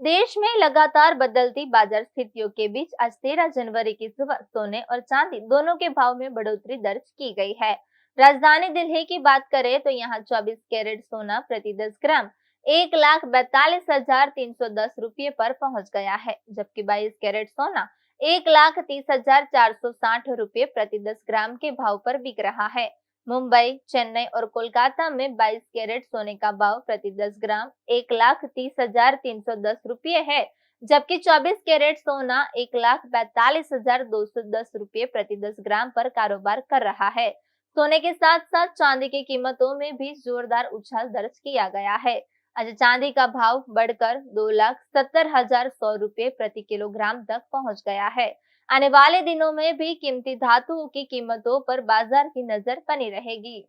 देश में लगातार बदलती बाजार स्थितियों के बीच आज 13 जनवरी की सुबह सोने और चांदी दोनों के भाव में बढ़ोतरी दर्ज की गई है। राजधानी दिल्ली की बात करें तो यहाँ 24 कैरेट सोना प्रति 10 ग्राम 1,42,310 रुपये पर पहुंच गया है, जबकि 22 कैरेट सोना 1,30,460 रुपये प्रति 10 ग्राम के भाव पर बिक रहा है। मुंबई, चेन्नई और कोलकाता में 22 कैरेट सोने का भाव प्रति 10 ग्राम 1,30,310 रुपये है, जबकि 24 कैरेट सोना 1,42,210 रुपये प्रति 10 ग्राम पर कारोबार कर रहा है। सोने के साथ साथ चांदी की कीमतों में भी जोरदार उछाल दर्ज किया गया है। आज चांदी का भाव बढ़कर 2,70,100 रुपये प्रति किलोग्राम तक पहुंच गया है। आने वाले दिनों में भी कीमती धातुओं की कीमतों पर बाजार की नजर बनी रहेगी।